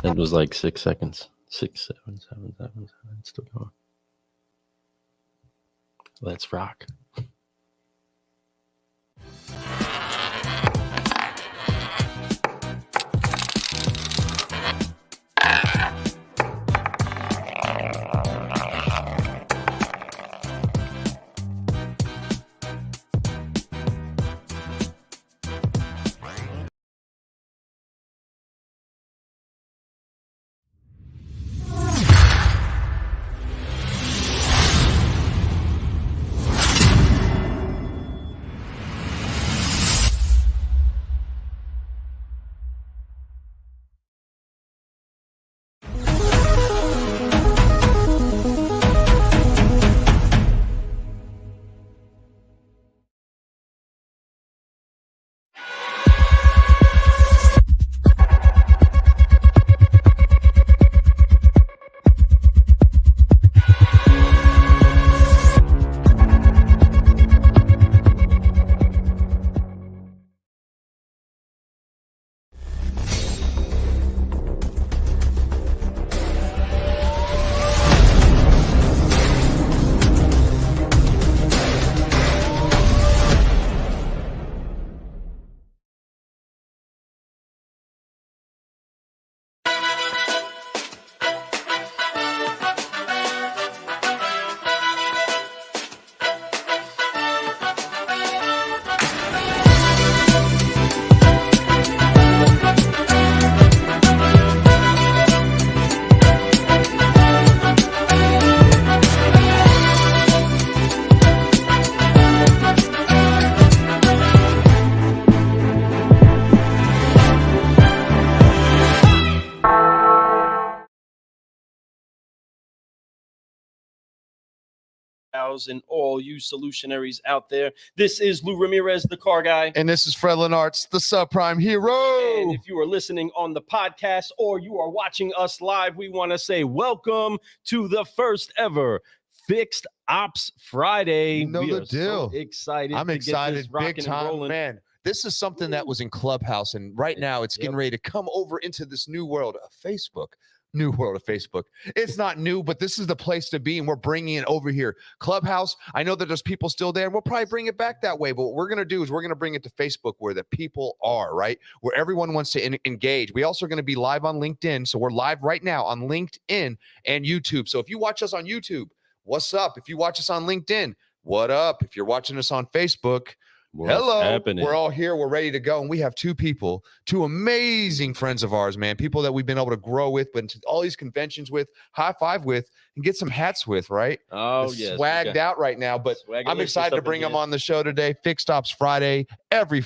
It was like 6 seconds. 6, 7, 7, 7, 7. It's still going. Let's rock. And all you solutionaries out there. This is Lou Ramirez, the car guy. And this is Fred Lenartz, the subprime hero. And if you are listening on the podcast or you are watching us live, we want to say welcome to the first ever Fixed Ops Friday. You know we the are deal. So excited. I'm excited, big time, man. This is something that was in Clubhouse, and right now it's getting ready to come over into this new world of Facebook. New world of Facebook. It's not new, but this is the place to be, and we're bringing it over here. Clubhouse, I know that there's people still there, and we'll probably bring it back that way, but what we're going to do is we're going to bring it to Facebook where the people are, right? Where everyone wants to engage. We also are going to be live on LinkedIn, so we're live right now on LinkedIn and YouTube. So if you watch us on YouTube, what's up? If you watch us on LinkedIn, what up? If you're watching us on Facebook, hello, happening? We're all here. We're ready to go. And we have two amazing friends of ours, man. People that we've been able to grow with, but to all these conventions with, high five with, and get some hats with, right? Oh, yeah. Swagged out right now. But I'm excited to bring them on the show today. Fixed Ops Friday, every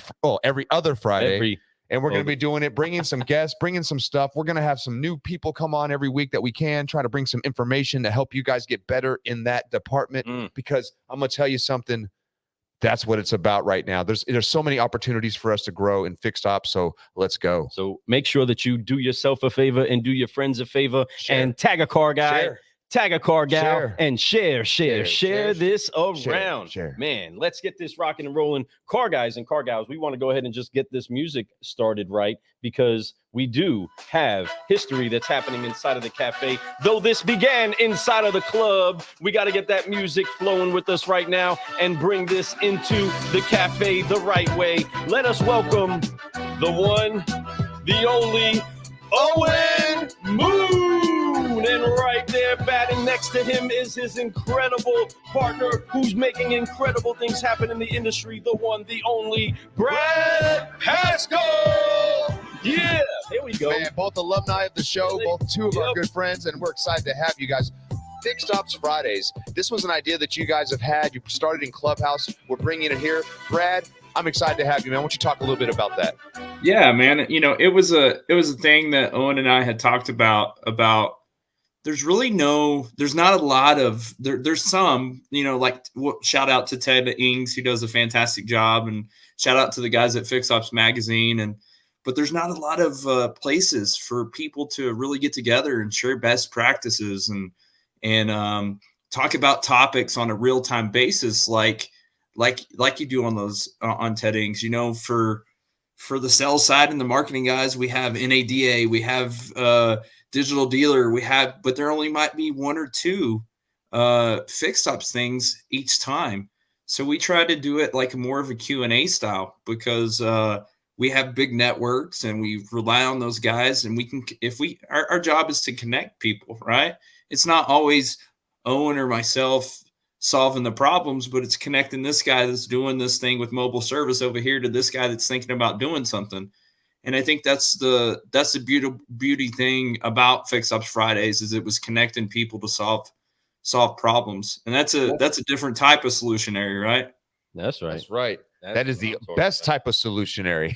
other Friday. And we're going to be doing it, bringing some guests, bringing some stuff. We're going to have some new people come on every week that we can, try to bring some information to help you guys get better in that department. Because I'm going to tell you something. That's what it's about right now. There's so many opportunities for us to grow in fixed ops. So let's go. So make sure that you do yourself a favor and do your friends a favor and tag a car guy, tag a car gal, and share this around. Man, let's get this rocking and rolling. Car guys and car gals, we want to go ahead and just get this music started right, because we do have history that's happening inside of the cafe. Though this began inside of the club, we got to get that music flowing with us right now and bring this into the cafe the right way. Let us welcome the one, the only, Owen Moon. And right there, batting next to him is his incredible partner who's making incredible things happen in the industry, the one, the only, Brad Paschal. Yeah, there we go. Man, both alumni of the show, both two of our good friends, and we're excited to have you guys. Fixed Ops Fridays. This was an idea that you guys have had. You started in Clubhouse. We're bringing it here. Brad, I'm excited to have you, man. Why don't you talk a little bit about that? Yeah, man. You know, it was a thing that Owen and I had talked about there's not a lot of, there's some, you know, like shout out to Ted Ings, who does a fantastic job, and shout out to the guys at Fix Ops Magazine. But there's not a lot of places for people to really get together and share best practices and talk about topics on a real-time basis, like you do on those on TED Ings. You know, for for the sales side and the marketing guys, we have NADA, we have digital dealer, but there only might be one or two fixed ops things each time. So we try to do it like more of a Q&A style, because we have big networks and we rely on those guys, and our job is to connect people, right? It's not always Owen or myself solving the problems, but it's connecting this guy that's doing this thing with mobile service over here to this guy that's thinking about doing something. And I think that's the beauty thing about Fix Ops Fridays, is it was connecting people to solve problems. And that's a different type of solutionary, right? That's right. That's right. That is the best type of solutionary.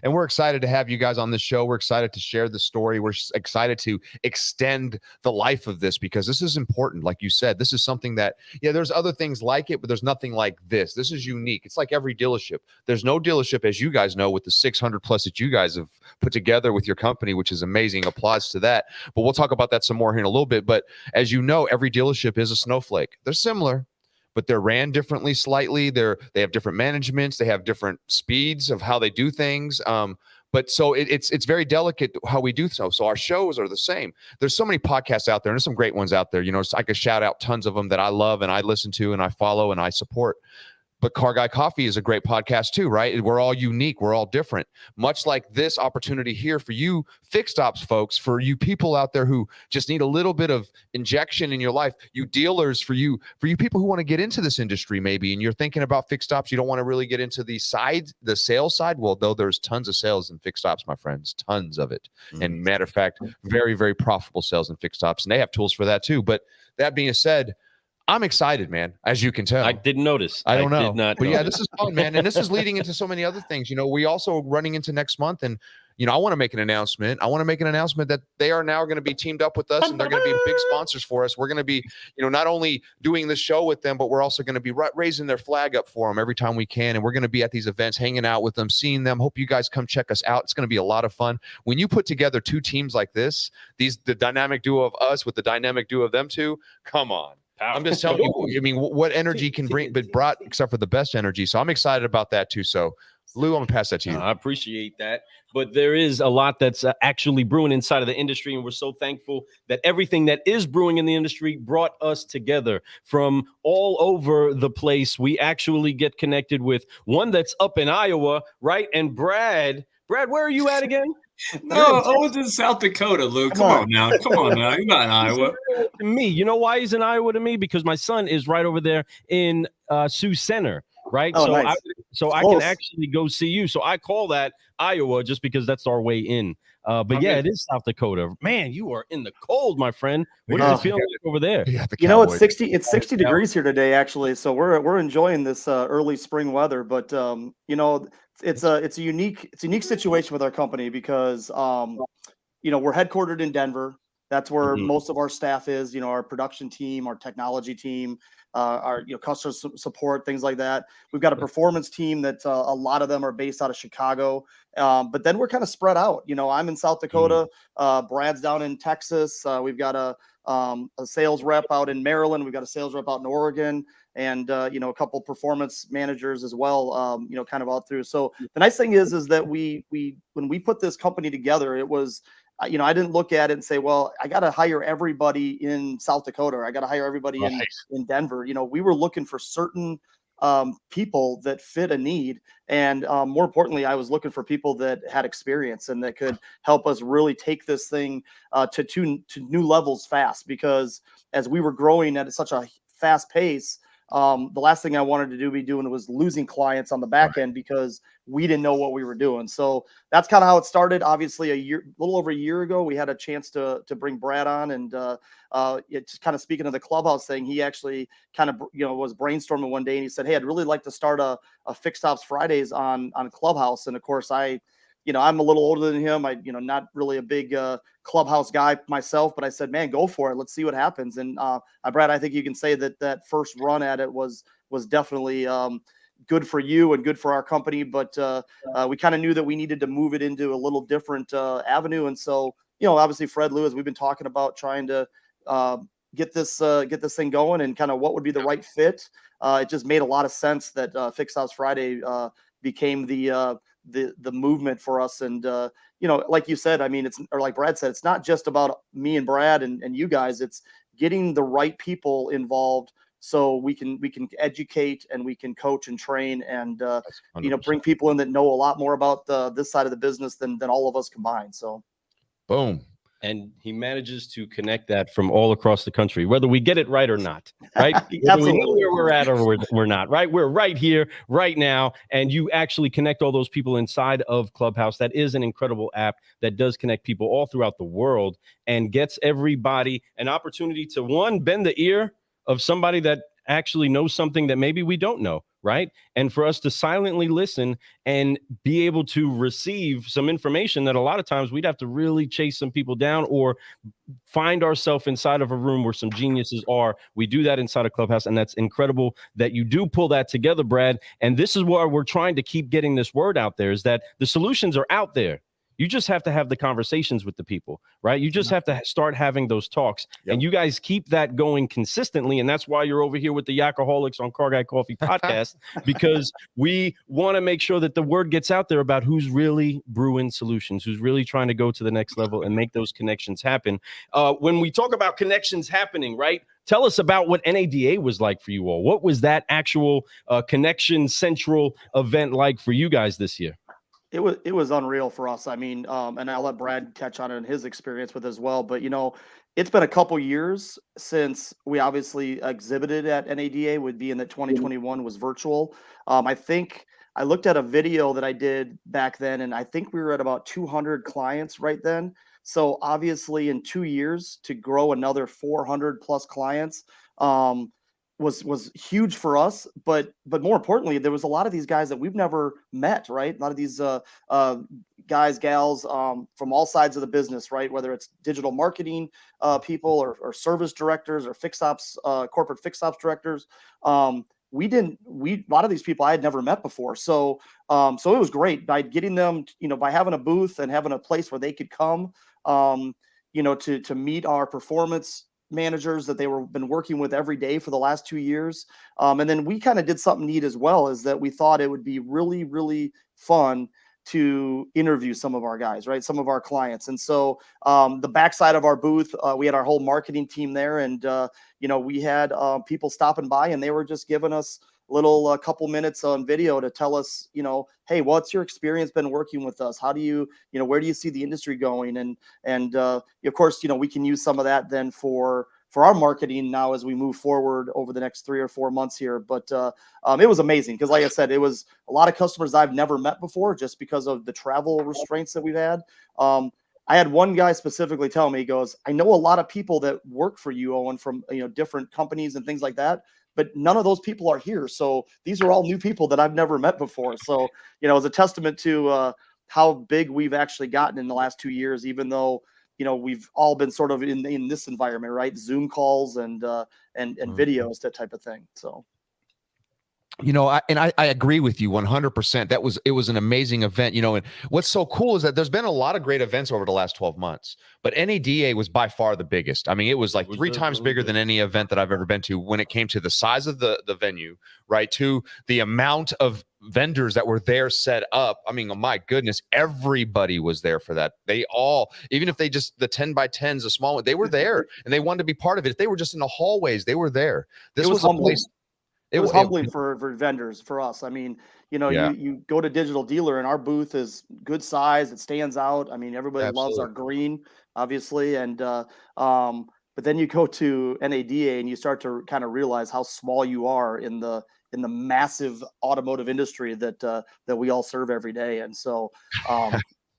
And we're excited to have you guys on this show. We're excited to share the story. We're excited to extend the life of this, because this is important. Like you said, this is something that, there's other things like it, but there's nothing like this. This is unique. It's like every dealership. There's no dealership, as you guys know, with the 600 plus that you guys have put together with your company, which is amazing. Applause to that. But we'll talk about that some more here in a little bit. But as you know, every dealership is a snowflake. They're similar, but they're ran differently slightly. They have different managements. They have different speeds of how they do things. But so it's very delicate how we do so. So our shows are the same. There's so many podcasts out there, and there's some great ones out there. So I could shout out tons of them that I love and I listen to and I follow and I support. But Car Guy Coffee is a great podcast too, right? We're all unique. We're all different. Much like this opportunity here for you fixed ops folks, for you people out there who just need a little bit of injection in your life, you dealers, for you people who want to get into this industry maybe, and you're thinking about fixed ops, you don't want to really get into the sales side. Well, though there's tons of sales in fixed ops, my friends, tons of it. And matter of fact, very, very profitable sales in fixed ops. And they have tools for that too. But that being said, I'm excited, man, as you can tell. I didn't notice. I don't know. Did not but notice. Yeah, this is fun, man. And this is leading into so many other things. We also running into next month, and I want to make an announcement. I want to make an announcement that they are now going to be teamed up with us, and they're going to be big sponsors for us. We're going to be, not only doing this show with them, but we're also going to be raising their flag up for them every time we can. And we're going to be at these events, hanging out with them, seeing them. Hope you guys come check us out. It's going to be a lot of fun. When you put together two teams like this, the dynamic duo of us with the dynamic duo of them two, come on. I'm just telling you, what energy can bring, but brought except for the best energy. So I'm excited about that too. So Lou, I'm gonna pass that to you. I appreciate that. But there is a lot that's actually brewing inside of the industry. And we're so thankful that everything that is brewing in the industry brought us together from all over the place. We actually get connected with one that's up in Iowa, right? And Brad, where are you at again? No, Owen's in South Dakota, Lou. Come on now. You're not in Iowa. To me, you know why he's in Iowa to me? Because my son is right over there in Sioux Center, right? Oh, so nice. I can actually go see you. So I call that Iowa just because that's our way in. But it is South Dakota. Man, you are in the cold, my friend. What does it feel like over there? Yeah, it's 60 degrees here today, actually. So we're enjoying this early spring weather. But it's a unique situation with our company because we're headquartered in Denver. That's where most of our staff is. Our production team, our technology team, our customer support, things like that. We've got a performance team that a lot of them are based out of Chicago. But then we're kind of spread out. I'm in South Dakota. Brad's down in Texas. We've got a sales rep out in Maryland. We've got a sales rep out in Oregon, and a couple performance managers as well. Kind of all through. So the nice thing is that we when we put this company together, it was. I didn't look at it and say, well, I got to hire everybody in South Dakota, or I got to hire everybody in Denver. We were looking for certain people that fit a need. And more importantly, I was looking for people that had experience and that could help us really take this thing to new levels fast. Because as we were growing at such a fast pace, the last thing I wanted to be doing was losing clients on the back end because we didn't know what we were doing. So that's kind of how it started. Obviously, a little over a year ago, we had a chance to bring Brad on, and just kind of speaking of the Clubhouse thing, he actually kind of was brainstorming one day, and he said, "Hey, I'd really like to start a Fixed Ops Fridays on Clubhouse." And of course, I'm a little older than him. Not really a big Clubhouse guy myself, but I said, man, go for it. Let's see what happens. And Brad, I think you can say that first run at it was definitely good for you and good for our company. But we kind of knew that we needed to move it into a little different avenue. And so, obviously Fred Lewis, we've been talking about trying to get this thing going and kind of what would be the right fit. It just made a lot of sense that Fixed Ops Friday became the the movement for us. And you know, like you said, I mean, or like Brad said, it's not just about me and Brad and you guys. It's getting the right people involved so we can educate and we can coach and train and you know, bring people in that know a lot more about this side of the business than all of us combined. So boom. And he manages to connect that from all across the country, whether we get it right or not, right? Absolutely. We know where we're at or we're not, right? We're right here, right now, and you actually connect all those people inside of Clubhouse. That is an incredible app that does connect people all throughout the world and gets everybody an opportunity to, one, bend the ear of somebody that actually knows something that maybe we don't know, right? And for us to silently listen and be able to receive some information that a lot of times we'd have to really chase some people down or find ourselves inside of a room where some geniuses are. We do that inside of Clubhouse, and that's incredible that you do pull that together, Brad. And this is why we're trying to keep getting this word out there, is that the solutions are out there. You just have to have the conversations with the people, right? You just have to start having those talks. Yep. And you guys keep that going consistently. And that's why you're over here with the Yakaholics on Car Guy Coffee podcast, because we want to make sure that the word gets out there about who's really brewing solutions, who's really trying to go to the next level and make those connections happen. When we talk about connections happening, right? Tell us about what NADA was like for you all. What was that actual Connection Central event like for you guys this year? It was unreal for us. I mean, and I'll let Brad catch on in his experience with as well. But you know, it's been a couple years since we obviously exhibited at NADA. Would be in that 2021 was virtual. I think I looked at a video that I did back then, and I think we were at about 200 clients right then. So obviously, in 2 years to grow another 400 plus clients. Was huge for us, but more importantly, there was a lot of these guys that we've never met, right? A lot of these guys, gals from all sides of the business, right? Whether it's digital marketing people or service directors or fix ops, corporate fix ops directors. A lot of these people I had never met before. So it was great by getting them, you know, by having a booth and having a place where they could come, you know, to meet our performance managers that they been working with every day for the last 2 years. And then we kind of did something neat as well, is that we thought it would be really, really fun to interview some of our guys, right? Some of our clients. And so the backside of our booth, we had our whole marketing team there, and you know, we had people stopping by, and they were just giving us little couple minutes on video to tell us, you know, hey, what's your experience been working with us? How do you know, where do you see the industry going? And of course, you know, we can use some of that then for our marketing now as we move forward over the next 3 or 4 months here. But it was amazing because, like I said, it was a lot of customers I've never met before just because of the travel restraints that we've had. I had one guy specifically tell me, he goes, I know a lot of people that work for you, Owen, from, you know, different companies and things like that, but none of those people are here. So these are all new people that I've never met before. So, you know, it's a testament to how big we've actually gotten in the last 2 years, even though, you know, we've all been sort of in this environment, right? Zoom calls and videos, that type of thing. So. You know, I agree with you 100%. It was an amazing event, you know, and what's so cool is that there's been a lot of great events over the last 12 months, but NADA was by far the biggest. I mean, it was like 3 times bigger than any event that I've ever been to when it came to the size of the venue, right? To the amount of vendors that were there set up. I mean, oh my goodness, everybody was there for that. They all, even if they just, the 10 by 10s, a small one, they were there and they wanted to be part of it. If they were just in the hallways, they were there. This was a place. It was humbling for vendors, for us. I mean, you know, yeah. you go to Digital Dealer and our booth is good size. It stands out. I mean, everybody loves our green, obviously. And, but then you go to NADA and you start to kind of realize how small you are in the massive automotive industry that we all serve every day. And so,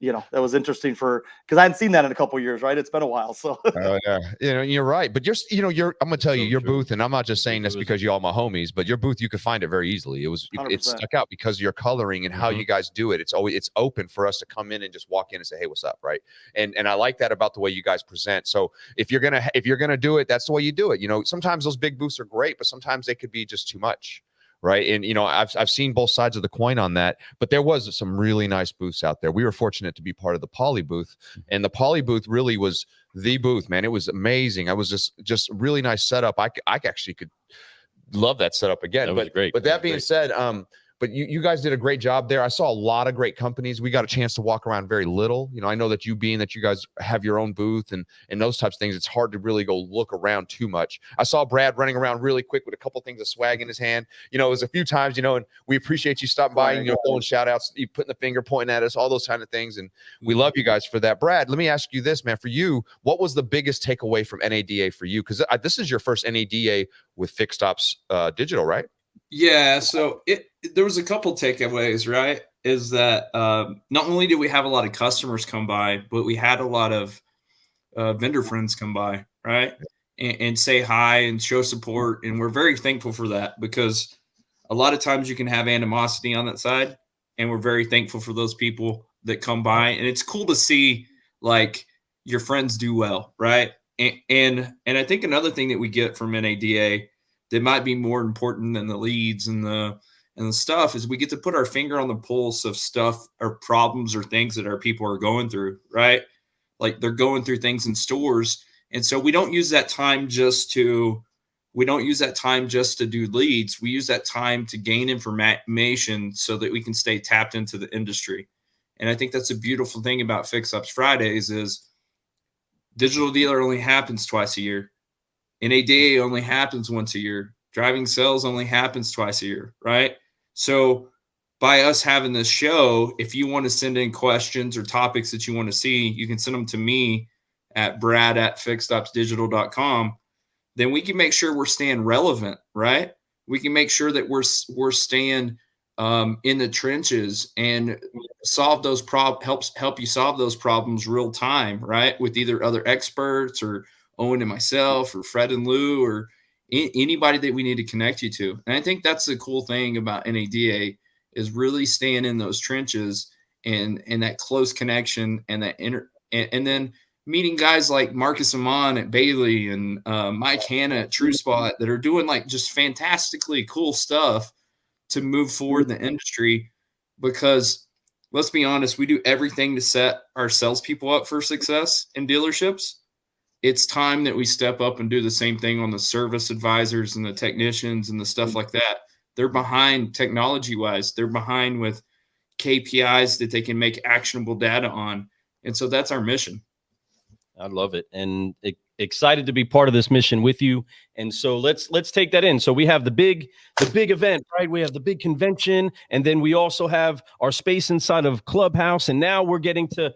you know, that was interesting because I hadn't seen that in a couple of years, right? It's been a while. So, oh yeah, you know, you're right. But I'm gonna tell you, your booth, and I'm not just saying this because you all my homies, but your booth, you could find it very easily. It stuck out because of your coloring and how you guys do it. It's open for us to come in and just walk in and say, hey, what's up, right? And I like that about the way you guys present. So if you're gonna do it, that's the way you do it. You know, sometimes those big booths are great, but sometimes they could be just too much. Right. And, you know, I've seen both sides of the coin on that, but there was some really nice booths out there. We were fortunate to be part of the Poly booth, and the Poly booth really was the booth, man. It was amazing. I was just really nice setup. I actually could love that setup again. That was great. But that being said, but you guys did a great job there. I saw a lot of great companies. We got a chance to walk around very little. You know, I know that you guys have your own booth and those types of things, it's hard to really go look around too much. I saw Brad running around really quick with a couple things of swag in his hand. You know, it was a few times, you know, and we appreciate you stopping by, you know, throwing shout outs, you putting the finger pointing at us, all those kind of things. And we love you guys for that. Brad, let me ask you this, man, for you, what was the biggest takeaway from NADA for you? Because this is your first NADA with Fixed Ops Digital, right? Yeah. So there was a couple takeaways, right? Is that not only did we have a lot of customers come by, but we had a lot of vendor friends come by, right? And say hi and show support. And we're very thankful for that, because a lot of times you can have animosity on that side. And we're very thankful for those people that come by. And it's cool to see like your friends do well, right? And I think another thing that we get from NADA that might be more important than the leads and the stuff is we get to put our finger on the pulse of stuff or problems or things that our people are going through, right? Like they're going through things in stores. And so we don't use that time just to do leads. We use that time to gain information so that we can stay tapped into the industry. And I think that's a beautiful thing about Fix Ups Fridays is Digital Dealer only happens twice a year. NADA only happens once a year. Driving Sales only happens twice a year, right? So by us having this show, if you want to send in questions or topics that you want to see, you can send them to me at brad@fixedopsdigital.com. Then we can make sure we're staying relevant, right? We can make sure that we're staying in the trenches and solve those help you solve those problems real time, right? With either other experts or Owen and myself or Fred and Lou or anybody that we need to connect you to. And I think that's the cool thing about NADA is really staying in those trenches and that close connection and that and then meeting guys like Marcus Amon at Bailey and Mike Hanna at True Spot that are doing like just fantastically cool stuff to move forward in the industry. Because let's be honest, we do everything to set our salespeople up for success in dealerships. It's time that we step up and do the same thing on the service advisors and the technicians and the stuff like that. They're behind technology wise. They're behind with KPIs that they can make actionable data on. And so that's our mission. I love it. And excited to be part of this mission with you. And so let's take that in. So we have the big event, right? We have the big convention, and then we also have our space inside of Clubhouse. And now we're getting to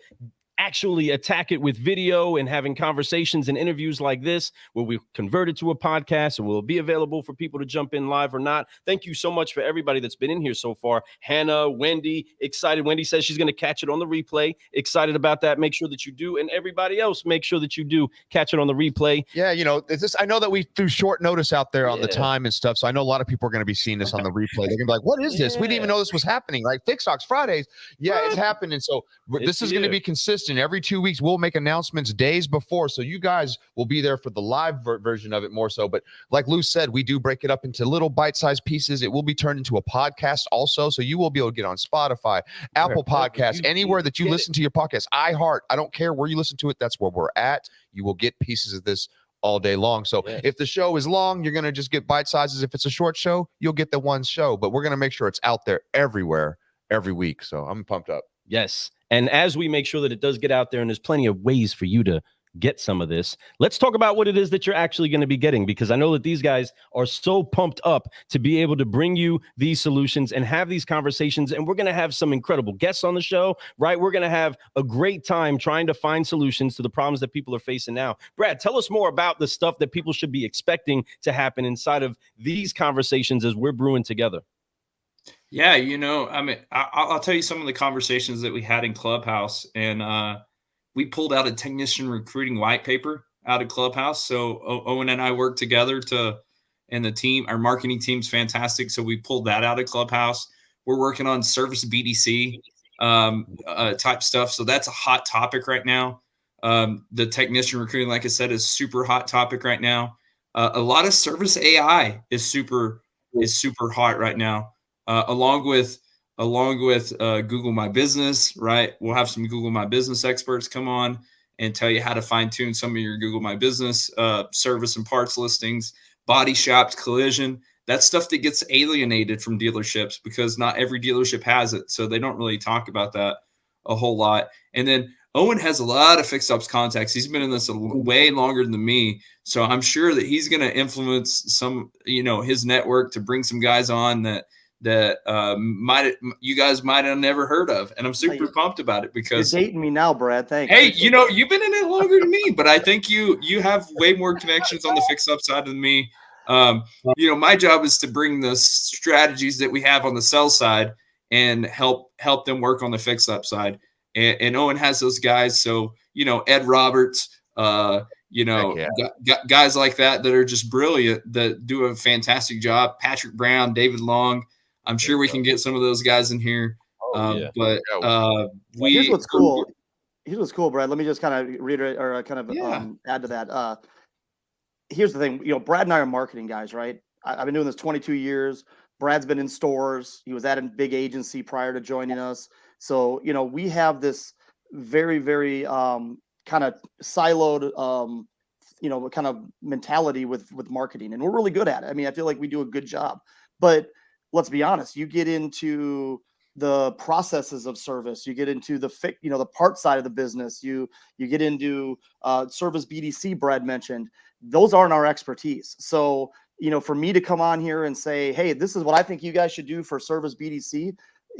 actually attack it with video and having conversations and interviews like this, where we convert it to a podcast and will be available for people to jump in live or not. Thank you so much for everybody that's been in here so far. Hannah, Wendy, excited. Wendy says she's going to catch it on the replay. Excited about that. Make sure that you do. And everybody else, make sure that you do catch it on the replay. Yeah, you know, I know that we threw short notice out there on the time and stuff. So I know a lot of people are going to be seeing this on the replay. They're going to be like, what is this? We didn't even know this was happening. Like Fix Ops Fridays. Yeah, it's happening. So this is going to be consistent. Every 2 weeks, we'll make announcements days before. So you guys will be there for the live version of it more so. But like Lou said, we do break it up into little bite-sized pieces. It will be turned into a podcast also. So you will be able to get on Spotify, Apple Podcasts, anywhere that you listen to your podcast, iHeart. I don't care where you listen to it. That's where we're at. You will get pieces of this all day long. So if the show is long, you're going to just get bite sizes. If it's a short show, you'll get the one show. But we're going to make sure it's out there everywhere every week. So I'm pumped up. Yes. And as we make sure that it does get out there, and there's plenty of ways for you to get some of this, let's talk about what it is that you're actually going to be getting, because I know that these guys are so pumped up to be able to bring you these solutions and have these conversations. And we're going to have some incredible guests on the show, right? We're going to have a great time trying to find solutions to the problems that people are facing now. Brad, tell us more about the stuff that people should be expecting to happen inside of these conversations as we're brewing together. Yeah, you know, I mean, I'll tell you some of the conversations that we had in Clubhouse, and we pulled out a technician recruiting white paper out of Clubhouse. So Owen and I worked together and the team, our marketing team's fantastic. So we pulled that out of Clubhouse. We're working on service BDC type stuff. So that's a hot topic right now. The technician recruiting, like I said, is super hot topic right now. A lot of service AI is super hot right now. Along with Google My Business, right? We'll have some Google My Business experts come on and tell you how to fine tune some of your Google My Business service and parts listings, body shops, collision. that's stuff that gets alienated from dealerships because not every dealership has it. So they don't really talk about that a whole lot. And then Owen has a lot of fix ups contacts. He's been in this way longer than me. So I'm sure that he's going to influence some, his network to bring some guys on that you guys might have never heard of. And I'm super pumped about it because you're dating me now, Brad. Thanks. Hey, you've been in it longer than me, but I think you have way more connections on the fix up side than me. My job is to bring the strategies that we have on the sell side and help them work on the fix up side. And Owen has those guys. So, Ed Roberts, guys like that are just brilliant, that do a fantastic job. Patrick Brown, David Long. I'm sure we can get some of those guys in here. Here's what's cool. Here's what's cool, Brad. Let me just kind of reiterate or add to that. Here's the thing. Brad and I are marketing guys, right? I've been doing this 22 years. Brad's been in stores. He was at a big agency prior to joining us. So, we have this very, very kind of siloed, kind of mentality with marketing, and we're really good at it. I mean, I feel like we do a good job, but let's be honest, you get into the processes of service, you get into the part side of the business, you get into service BDC, Brad mentioned, those aren't our expertise. So, for me to come on here and say, hey, this is what I think you guys should do for service BDC,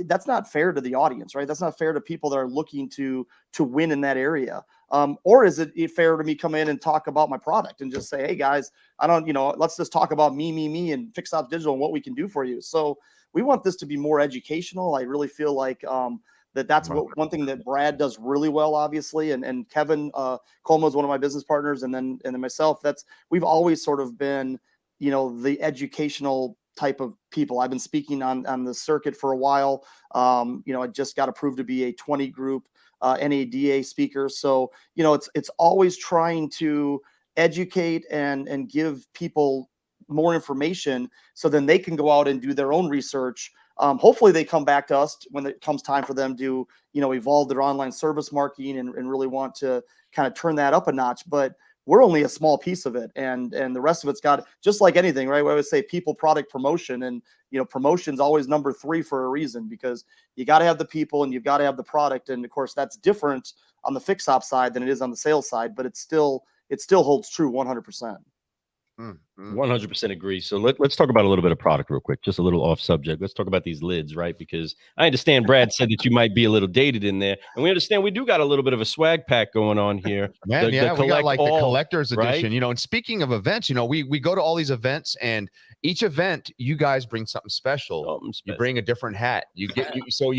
that's not fair to the audience, right? That's not fair to people that are looking to win in that area. Or is it fair to me come in and talk about my product and just say, hey guys, let's just talk about me and Fix Ops Digital and what we can do for you. So we want this to be more educational. I really feel like that's one thing that Brad does really well, obviously, and Kevin Colmo is one of my business partners, and then myself. We've always sort of been, the educational type of people. I've been speaking on the circuit for a while. I just got approved to be a 20 group NADA speaker. So, it's always trying to educate and give people more information so then they can go out and do their own research. Hopefully they come back to us when it comes time for them to, evolve their online service marketing and really want to kind of turn that up a notch. But we're only a small piece of it. And the rest of it's got, just like anything, right? We always say people, product, promotion, and, promotion's always number 3 for a reason, because you got to have the people and you've got to have the product. And of course that's different on the fix op side than it is on the sales side, but it still holds true 100%. 100% agree. So let's talk about a little bit of product real quick, just a little off subject. Let's talk about these lids, right? Because I understand Brad said that you might be a little dated in there, and we understand we do got a little bit of a swag pack going on here. Man, we got like the collector's edition, right? And speaking of events, we go to all these events, and each event you guys bring something special. You bring a different hat. You get so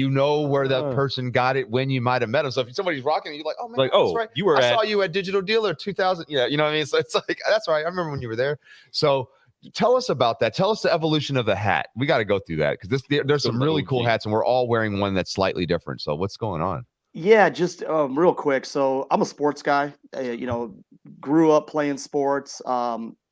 where that person got it when you might have met them. So if somebody's rocking it, you're like, oh man, that's right. I saw you at Digital Dealer 2000. Yeah, you know what I mean? So it's like, that's right. I remember when you were there. So tell us about that. Tell us the evolution of the hat. We got to go through that because there's some really cool hats, and we're all wearing one that's slightly different. So what's going on? Yeah, just real quick. So I'm a sports guy. Grew up playing sports.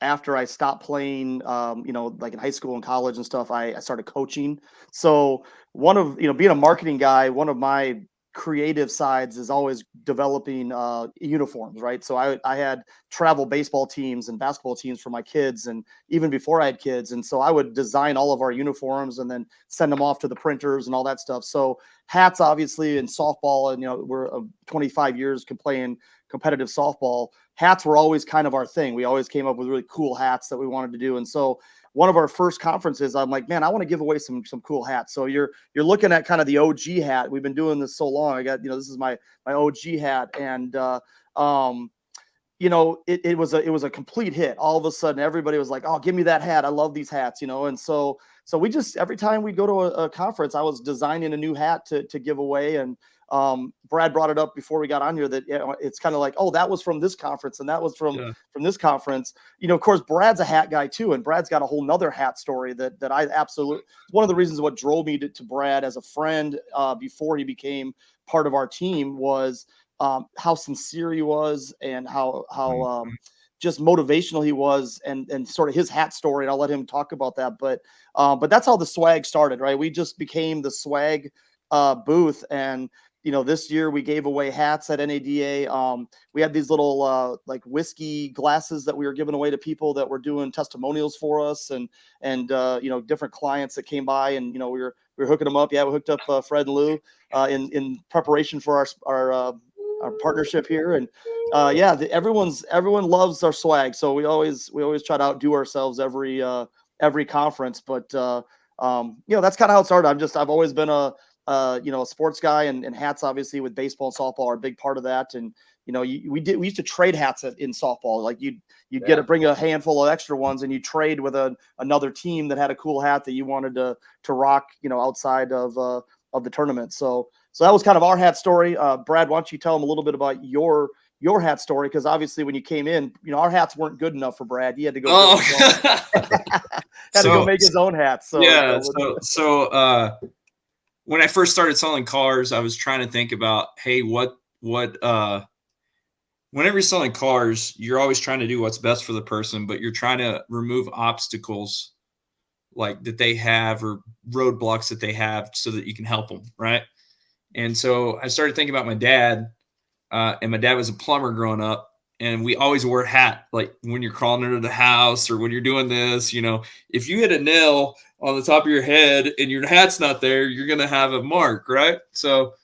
After I stopped playing, like in high school and college and stuff, I started coaching. So one of being a marketing guy, one of my creative sides is always developing uniforms, right? So I had travel baseball teams and basketball teams for my kids, and even before I had kids. And so I would design all of our uniforms and then send them off to the printers and all that stuff. So hats, obviously, in softball, and we're 25 years playing competitive softball. Hats were always kind of our thing. We always came up with really cool hats that we wanted to do. And so one of our first conferences, I'm like, man, I want to give away some cool hats. So you're looking at kind of the OG hat. We've been doing this so long. I got, this is my OG hat. And, it was a complete hit. All of a sudden, everybody was like, oh, give me that hat. I love these hats, And so we just, every time we go to a conference, I was designing a new hat to give away. And Brad brought it up before we got on here that it's kind of like, oh, that was from this conference and that was from this conference. Of course, Brad's a hat guy too, and Brad's got a whole nother hat story that I absolutely, one of the reasons what drove me to Brad as a friend before he became part of our team was how sincere he was and how just motivational he was, and sort of his hat story. And I'll let him talk about that. But that's how the swag started, right? We just became the swag booth, and this year we gave away hats at NADA. We had these little like whiskey glasses that we were giving away to people that were doing testimonials for us, and different clients that came by, and we were hooking them up. Yeah, we hooked up Fred and Lou in preparation for our partnership here, and everyone loves our swag, so we always try to outdo ourselves every conference. But that's kind of how it started. I've always been a sports guy, and hats obviously with baseball and softball are a big part of that. And we used to trade hats in softball. Like you'd bring a handful of extra ones, and you trade with another team that had a cool hat that you wanted to rock outside of the tournament. So that was kind of our hat story. Brad, why don't you tell them a little bit about your hat story? Because obviously when you came in, our hats weren't good enough for Brad. He had to go go make his own hats. So yeah. So when I first started selling cars, I was trying to think about, hey, whenever you're selling cars, you're always trying to do what's best for the person, but you're trying to remove obstacles like that they have or roadblocks that they have so that you can help them. Right. And so I started thinking about my dad, and my dad was a plumber growing up, and we always wore a hat. Like when you're crawling into the house or when you're doing this, if you hit a nail on the top of your head and your hat's not there, you're going to have a mark. Right. So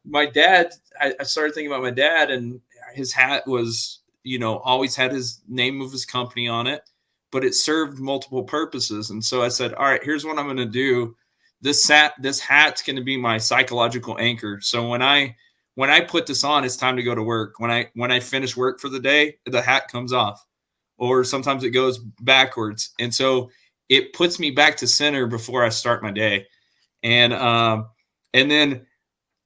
my dad, I started thinking about my dad, and his hat was, always had his name of his company on it, but it served multiple purposes. And so I said, all right, here's what I'm going to do. This hat's going to be my psychological anchor. So when I put this on, it's time to go to work. When I finish work for the day, the hat comes off, or sometimes it goes backwards. And so it puts me back to center before I start my day. And then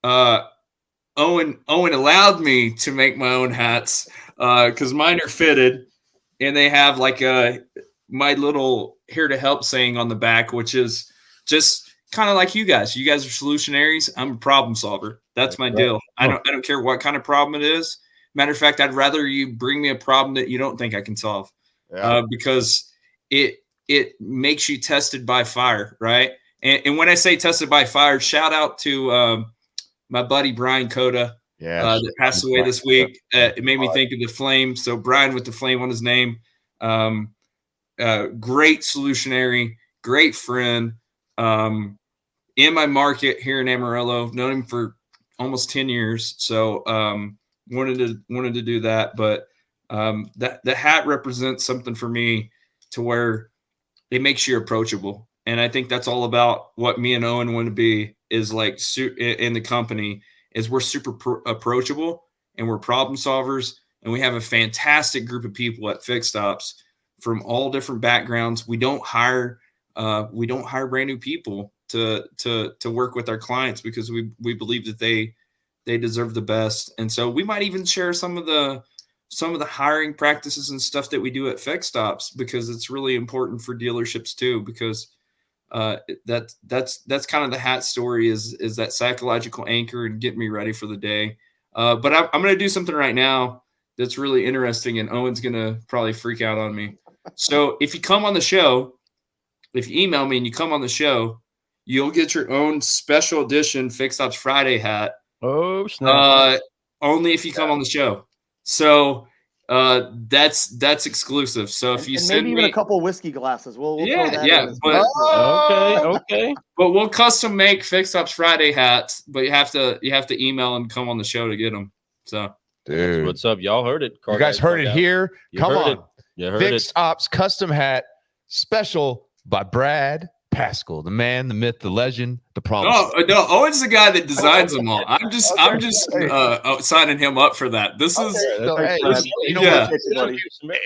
Owen allowed me to make my own hats because mine are fitted, and they have like my little here to help saying on the back, which is just kind of like you guys. You guys are solutionaries. I'm a problem solver. That's my deal. I don't care what kind of problem it is. Matter of fact, I'd rather you bring me a problem that you don't think I can solve, because it makes you tested by fire, right? And when I say tested by fire, shout out to my buddy Brian Coda, that passed away this week. It made me think of the flame. So Brian with the flame on his name, great solutionary, great friend, in my market here in Amarillo. Known him for almost 10 years. So wanted to do that, but that the hat represents something for me to where it makes you approachable. And I think that's all about what me and Owen want to be, is like in the company, is we're super approachable, and we're problem solvers, and we have a fantastic group of people at Fixed Ops from all different backgrounds. We don't hire brand new people to work with our clients, because we believe that they deserve the best. And so we might even share some of the hiring practices and stuff that we do at Fixed Ops, because it's really important for dealerships too, because that's kind of the hat story, is that psychological anchor and get me ready for the day. But I'm going to do something right now that's really interesting, and Owen's going to probably freak out on me. So if you come on the show, if you email me and you come on the show, you'll get your own special edition Fixed Ops Friday hat. Oh, snap. Only if you come on the show. So that's exclusive. So if you send maybe me even a couple whiskey glasses, we'll throw that in. But okay. But we'll custom make Fixed Ops Friday hats. But you have to email and come on the show to get them. So, dude, what's up? Y'all heard it. You guys heard it here. Come on, you heard Fixed Ops custom hat special by Brad Paschal, the man, the myth, the legend, the promise. No, Owen's the guy that designs them all. I'm just signing him up for that. This is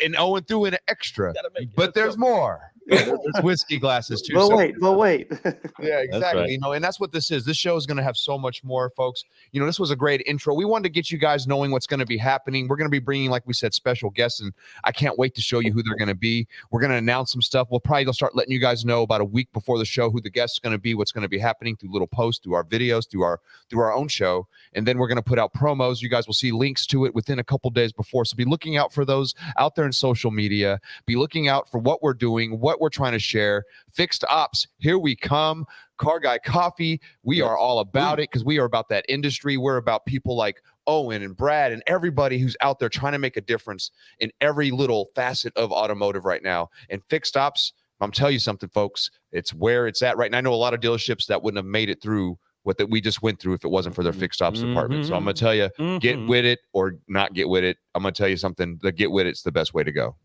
and Owen threw in an extra, but there's more. There's whiskey glasses too. But wait. Yeah, exactly. Right. And that's what this is. This show is going to have so much more, folks. This was a great intro. We wanted to get you guys knowing what's going to be happening. We're going to be bringing, like we said, special guests, and I can't wait to show you who they're going to be. We're going to announce some stuff. We'll probably start letting you guys know about a week before the show who the guest is going to be, what's going to be happening through little posts, through our videos, through our own show, and then we're going to put out promos. You guys will see links to it within a couple days before. So be looking out for those out there in social media. Be looking out for what we're doing, what we're trying to share. Fixed Ops, here we come. Car Guy Coffee. We are all about it because we are about that industry. We're about people like Owen and Brad and everybody who's out there trying to make a difference in every little facet of automotive right now. And Fixed Ops, I'm telling you something, folks, it's where it's at right now. I know a lot of dealerships that wouldn't have made it through what that we just went through if it wasn't for their Fixed Ops department. So I'm going to tell you, get with it or not get with it. I'm going to tell you something, the get with it's the best way to go.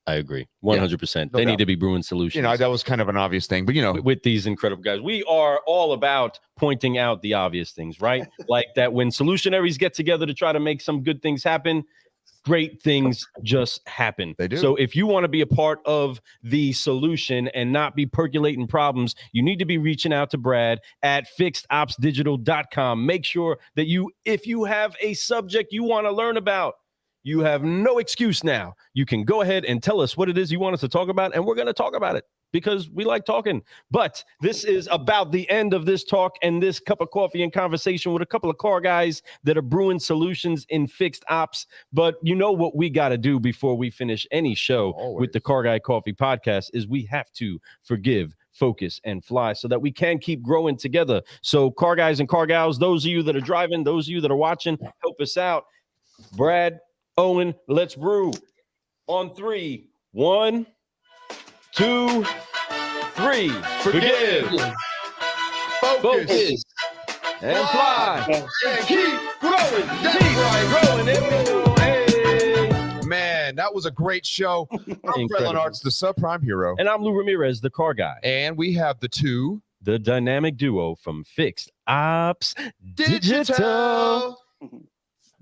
I agree. 100%. They need to be brewing solutions. You know, that was kind of an obvious thing, but you know, with these incredible guys, we are all about pointing out the obvious things, right? Like that when solutionaries get together to try to make some good things happen, great things just happen. They do. So if you want to be a part of the solution and not be percolating problems, you need to be reaching out to Brad at fixedopsdigital.com. Make sure that if you have a subject you want to learn about, you have no excuse now. You can go ahead and tell us what it is you want us to talk about, and we're going to talk about it because we like talking. But this is about the end of this talk and this cup of coffee and conversation with a couple of car guys that are brewing solutions in Fixed Ops. But you know what we got to do before we finish any show with the Car Guy Coffee podcast is we have to forgive, focus, and fly so that we can keep growing together. So car guys and car gals, those of you that are driving, those of you that are watching, help us out. Brad, Owen, let's brew on 3. 1, 2, 3. Forgive, focus, and fly. And keep growing. Hey. Man, that was a great show. I'm Fred Arts, the subprime hero. And I'm Lou Ramirez, the car guy. And we have the dynamic duo from Fixed Ops Digital.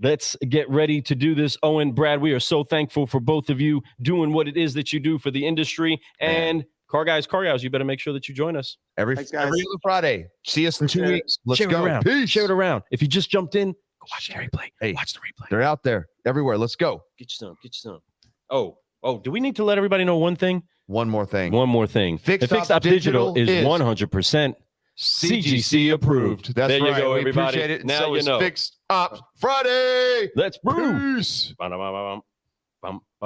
Let's get ready to do this. Owen, Brad, we are so thankful for both of you doing what it is that you do for the industry. And car guys, you better make sure that you join us every other Friday. See us in 2 weeks. Let's go. Peace. Share it around. If you just jumped in, go watch the replay. Hey, watch the replay. They're out there everywhere. Let's go. Get you some. Oh, do we need to let everybody know one thing? One more thing. Fixed Ops Digital is 100% CGC approved. That's there right. You go, everybody. We appreciate it. Now so you know. Fixed Ops Friday. Let's brew. Peace.